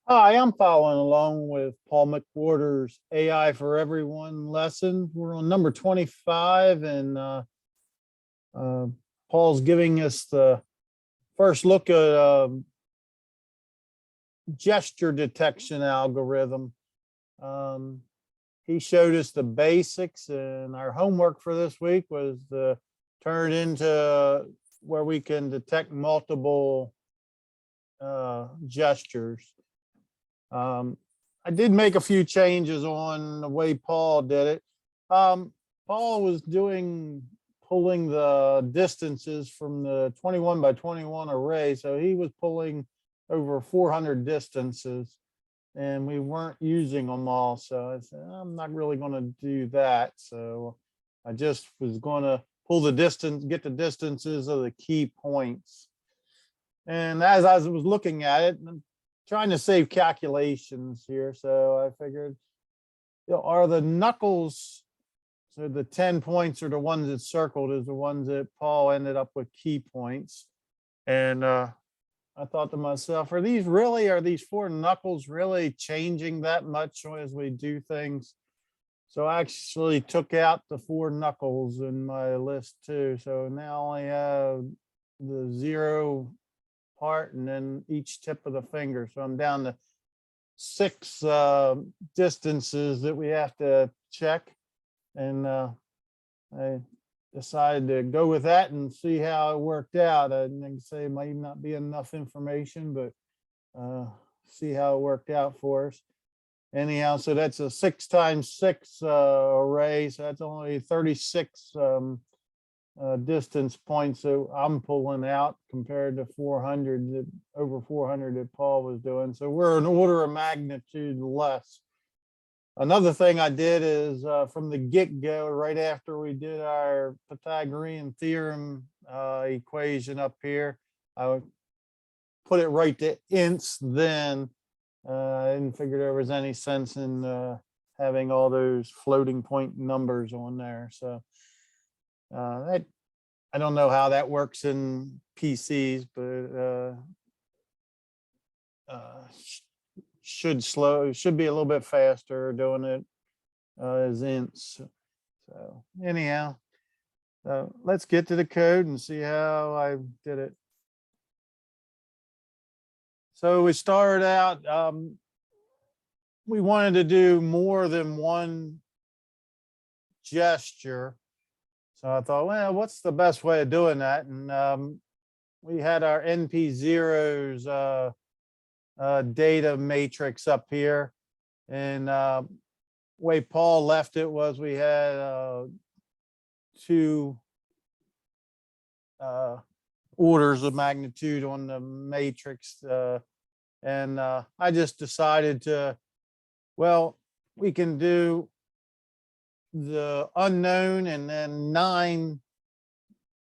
Hi, I'm following along with Paul McWhorter's AI for Everyone lesson. We're on number 25, and uh, Paul's giving us the first look at gesture detection algorithm. Um, he showed us the basics, and our homework for this week was to turn it into where we can detect multiple gestures. Um, I did make a few changes on the way Paul did it. Um, Paul was pulling the distances from the 21 by 21 array. So he was pulling over 400 distances, and we weren't using them all. So I said, I'm not really going to do that. So I just was going to pull the distance, get the distances of the key points. And as I was looking at it, trying to save calculations here. So I figured, are the knuckles, so the 10 points are the ones that circled as the ones that Paul ended up with key points. And I thought to myself, are these four knuckles really changing that much as we do things? So I actually took out the four knuckles in my list too. So now I only have the zero part and then each tip of the finger. So I'm down to six distances that we have to check. And I decided to go with that and see how it worked out. I can say it might not be enough information, but see how it worked out for us. Anyhow, so that's a 6 times 6 array. So that's only 36 distance points that I'm pulling out compared to 400, over 400 that Paul was doing. So we're an order of magnitude less. Another thing I did is from the get-go, right after we did our Pythagorean theorem equation up here, I put it right to ints then. I didn't figure there was any sense in having all those floating point numbers on there. So that, I don't know how that works in PCs, but should be a little bit faster doing it as ints. So anyhow, let's get to the code and see how I did it. So we started out, we wanted to do more than one gesture. So I thought, well, what's the best way of doing that? And we had our NP zeros data matrix up here. And way Paul left it was we had two orders of magnitude on the matrix. And I just decided to, well, we can do the unknown and then 9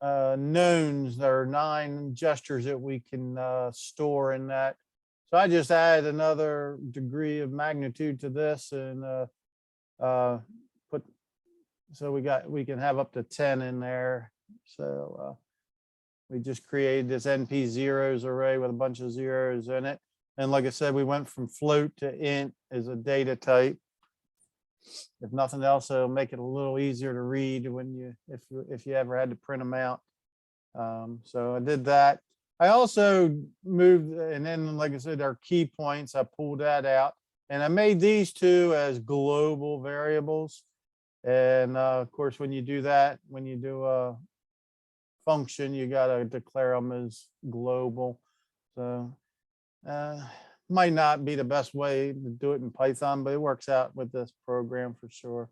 knowns. There are 9 gestures that we can store in that. So I just added another degree of magnitude to this and put, so we can have up to 10 in there. So we just created this NP zeros array with a bunch of zeros in it. And like I said, we went from float to int as a data type. If nothing else, it'll make it a little easier to read when if you ever had to print them out. So I did that. I also moved, and then like I said, our key points, I pulled that out and I made these two as global variables. And of course, when you do that, when you do a function, you got to declare them as global. So might not be the best way to do it in Python, but it works out with this program for sure.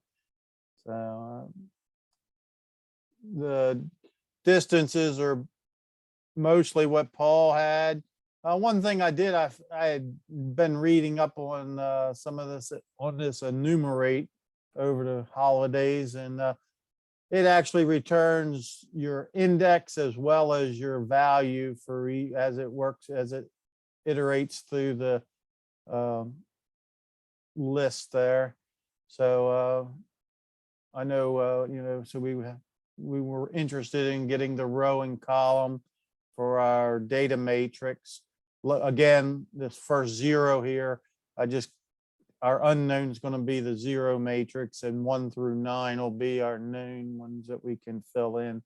So the distances are mostly what Paul had. One thing I did, I had been reading up on some of this on this enumerate over the holidays, and it actually returns your index as well as your value for as it works, as it iterates through the list there. So I know, so we were interested in getting the row and column for our data matrix. again, this first zero here, our unknown is going to be the zero matrix, and 1 through 9 will be our known ones that we can fill in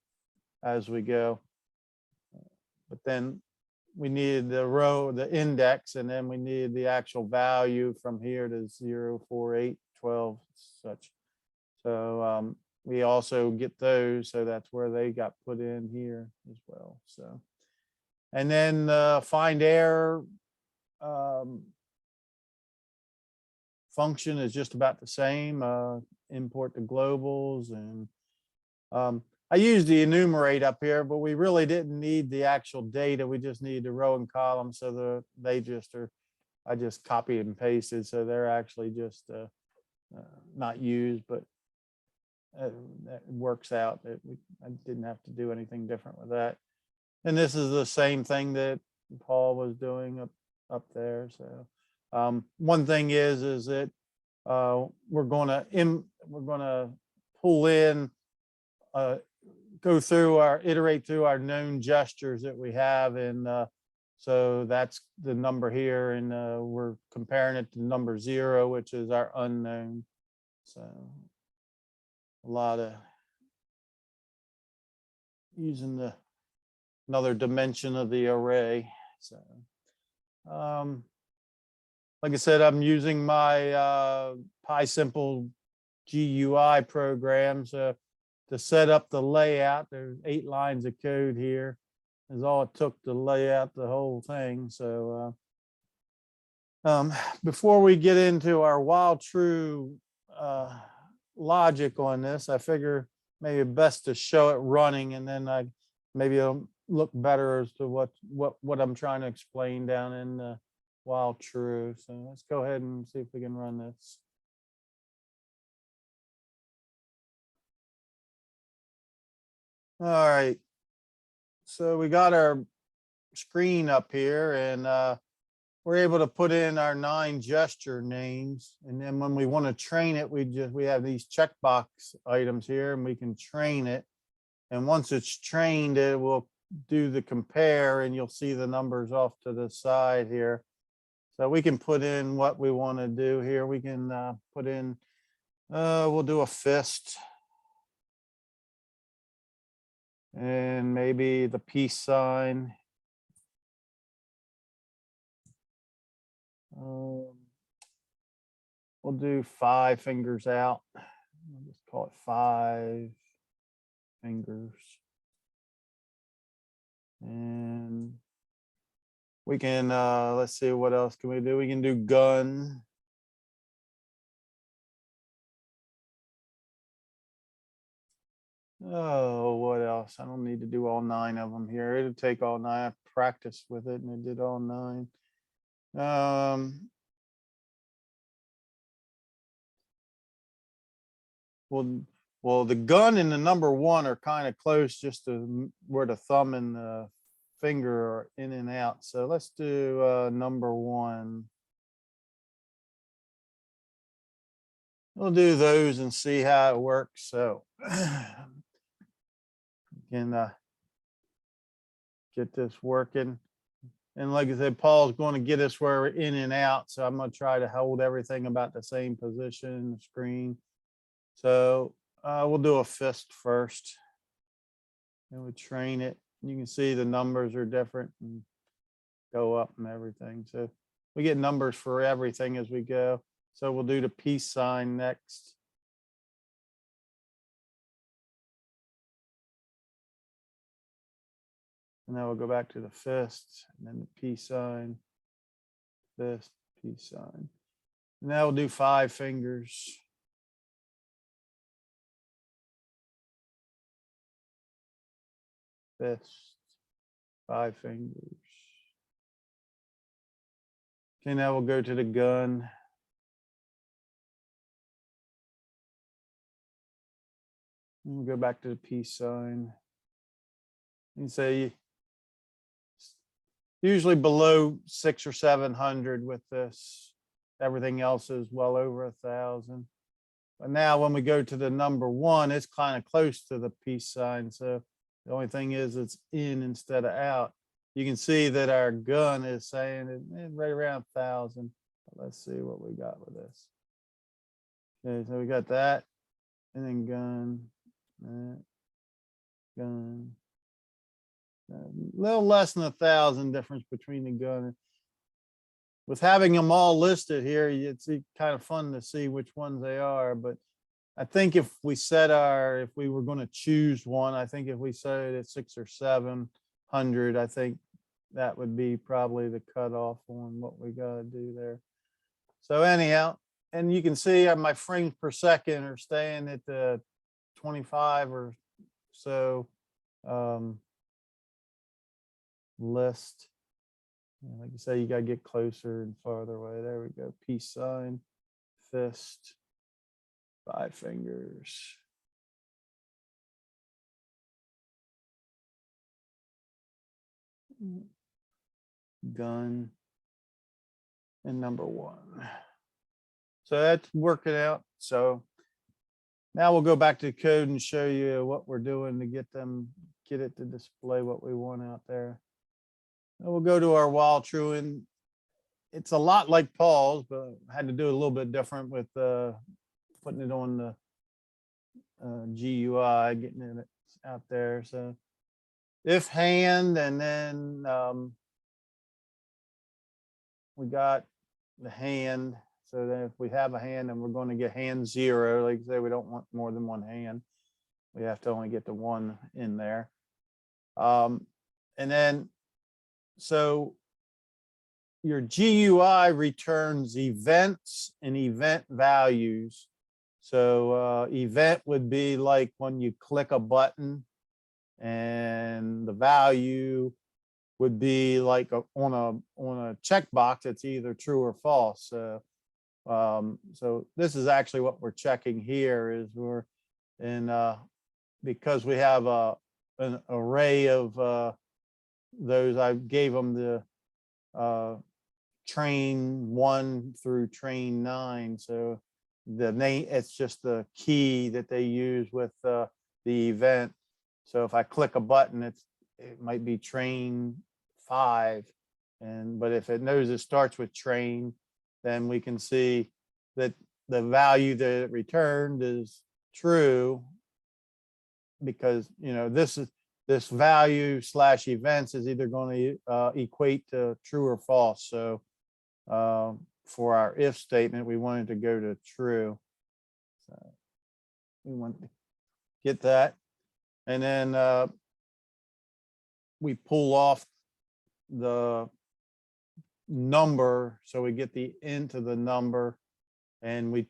as we go. But then we needed the row, the index, and then we needed the actual value from here to 0, 4, 8, 12, such. So we also get those, so that's where they got put in here as well. So, and then find error function is just about the same. Import the globals, and I used the enumerate up here, but we really didn't need the actual data. We just need the row and column, so they just are. I just copied and pasted, so they're actually just not used, but that works out. That I didn't have to do anything different with that. And this is the same thing that Paul was doing up there. So one thing is that we're going to pull in, iterate through our known gestures that we have, and so that's the number here, and we're comparing it to number 0, which is our unknown. So a lot of using another dimension of the array. So like I said, I'm using my PySimple GUI program to set up the layout. There's 8 lines of code here. Is all it took to lay out the whole thing. So before we get into our while true logic on this, I figure maybe best to show it running, and then maybe it'll look better as to what I'm trying to explain down in while true. So let's go ahead and see if we can run this. All right. So we got our screen up here, and we're able to put in our 9 gesture names. And then when we want to train it, we have these checkbox items here, and we can train it. And once it's trained, it will do the compare, and you'll see the numbers off to the side here. So we can put in what we want to do here. We can put in, we'll do a fist. And maybe the peace sign. We'll do 5 fingers out. I'll just call it 5 fingers. And we can, let's see, what else can we do? We can do gun. Oh, what else? I don't need to do all 9 of them here. It'll take all 9. I practiced with it and it did all 9. Well, the gun and the number 1 are kind of close, just to where the thumb and the finger are in and out. So let's do number 1. We'll do those and see how it works. So can get this working. And like I said, Paul's going to get us where we're in and out. So I'm going to try to hold everything about the same position in the screen. So we'll do a fist first. And we train it. You can see the numbers are different and go up and everything. So we get numbers for everything as we go. So we'll do the peace sign next. And then we'll go back to the fist, and then the peace sign, fist, peace sign. And now we'll do 5 fingers. Fist, 5 fingers. Okay, now we'll go to the gun. And we'll go back to the peace sign. And say usually below 600 or 700 with this. Everything else is well over 1,000. But now when we go to the number 1, it's kind of close to the peace sign. So the only thing is it's in instead of out. you can see that our gun is saying it right around 1,000. Let's see what we got with this. Okay, so we got that, and then gun, gun. A little less than 1,000 difference between the gun. With having them all listed here, it's kind of fun to see which ones they are. But I think if we were going to choose one, I think if we set it at 600 or 700, I think that would be probably the cutoff on what we got to do there. So anyhow, and you can see my frames per second are staying at the 25 or so list. And like you say, you got to get closer and farther away. There we go. Peace sign, fist, 5 fingers. Gun and number 1. So that's working out. So now we'll go back to the code and show you what we're doing to get it to display what we want out there. And we'll go to our while true, and it's a lot like Paul's, but I had to do a little bit different with putting it on the GUI, getting it out there. So if hand, and then we got the hand. So then if we have a hand and we're going to get hand 0, like I say, we don't want more than one hand. We have to only get the one in there. And then, so your GUI returns events and event values. So event would be like when you click a button, and the value would be like on a checkbox. It's either true or false. So this is actually what we're checking here is we're in because we have an array of those. I gave them the train 1 through train 9. So the name, it's just the key that they use with the event. So if I click a button, it might be train 5, but if it knows it starts with train, then we can see that the value that it returned is true, because this value / events is either going to equate to true or false. So for our if statement, we wanted to go to true. So we want to get that. And then we pull off the number. So we get the into the number, and we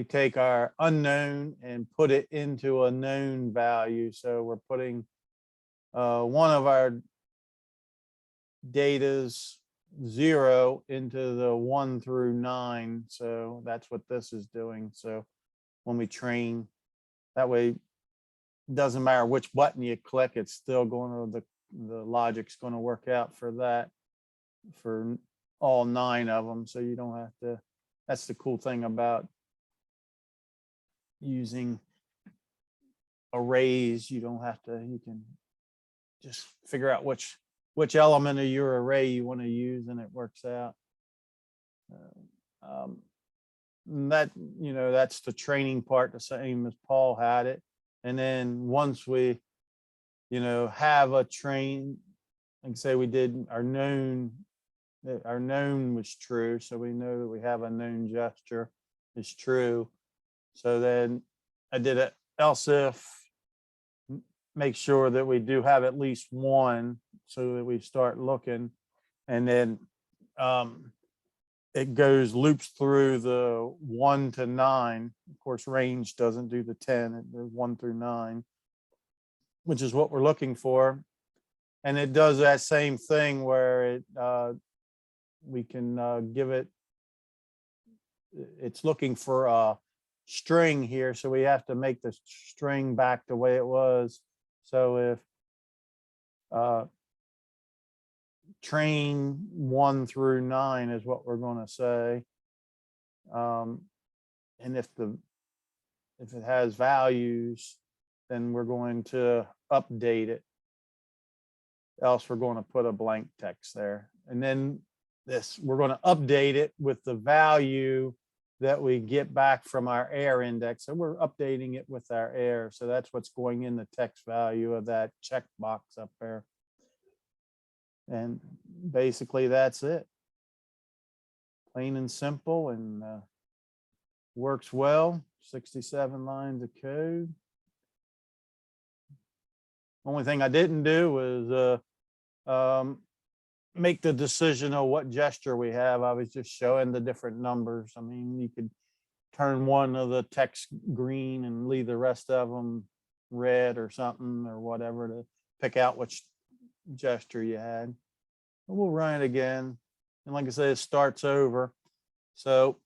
take our unknown and put it into a known value. So we're putting one of our data's 0 into the 1 through 9. So that's what this is doing. So when we train, that way, it doesn't matter which button you click, it's still going to, the logic's going to work out for that, for all 9 of them. So you don't have to, that's the cool thing about using arrays. You don't have to, you can just figure out which element of your array you want to use, and it works out. That, that's the training part, the same as Paul had it. And then once we, have a train, like say we did our known was true. So we know that we have a known gesture is true. So then I did it else if, make sure that we do have at least one, so that we start looking. And then it loops through the 1 to 9. Of course, range doesn't do the 10, it does 1 through 9, which is what we're looking for. And it does that same thing where we can give it, it's looking for a string here. So we have to make the string back the way it was. So if train 1 through 9 is what we're going to say. And if it has values, then we're going to update it. else we're going to put a blank text there. And then this, we're going to update it with the value that we get back from our air index. So we're updating it with our air. So that's what's going in the text value of that checkbox up there. And basically that's it. Plain and simple, and works well. 67 lines of code. Only thing I didn't do was make the decision of what gesture we have. I was just showing the different numbers. I mean, you could turn one of the text green and leave the rest of them red or something or whatever to pick out which gesture you had. But we'll run it again. And like I said, it starts over. So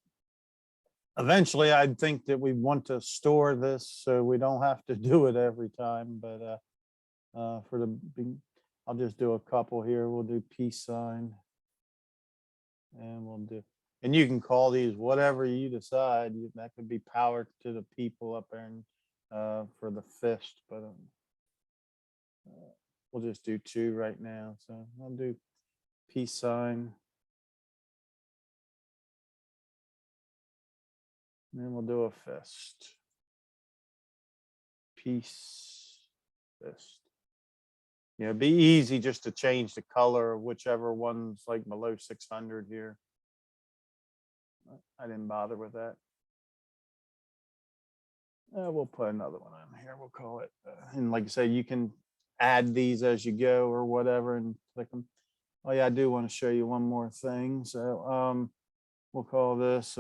eventually I'd think that we want to store this so we don't have to do it every time. But for the big, I'll just do a couple here. We'll do peace sign. And we'll do, and you can call these whatever you decide. That could be power to the people up there and, for the fist, but we'll just do 2 right now. So I'll do peace sign. And then we'll do a fist. Peace, fist. Yeah, it'd be easy just to change the color of whichever one's like below 600 here. I didn't bother with that. We'll put another one on here. We'll call it, and like I say, you can add these as you go or whatever and click them. Oh yeah, I do want to show you one more thing. So we'll call this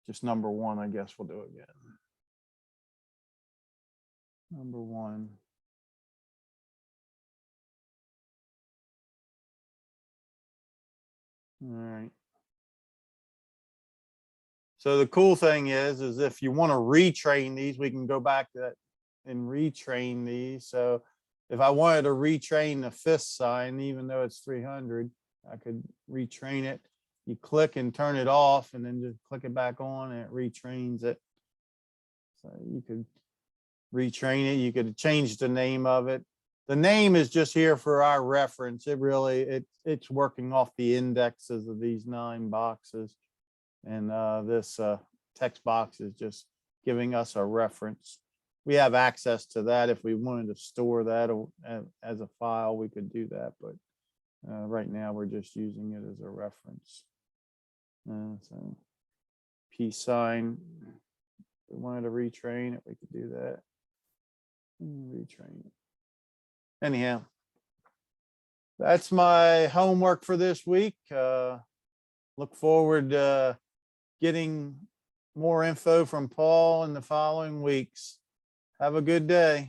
just number 1, I guess we'll do again. Number 1. All right. So the cool thing is if you want to retrain these, we can go back to that and retrain these. So if I wanted to retrain the fist sign, even though it's 300, I could retrain it. You click and turn it off and then just click it back on and it retrains it. So you could retrain it. You could change the name of it. The name is just here for our reference. It really, it's working off the indexes of these 9 boxes. And this text box is just giving us a reference. We have access to that. If we wanted to store that as a file, we could do that. But right now we're just using it as a reference. So peace sign. If we wanted to retrain it, we could do that. Retrain it. Anyhow, that's my homework for this week. Look forward to getting more info from Paul in the following weeks. Have a good day.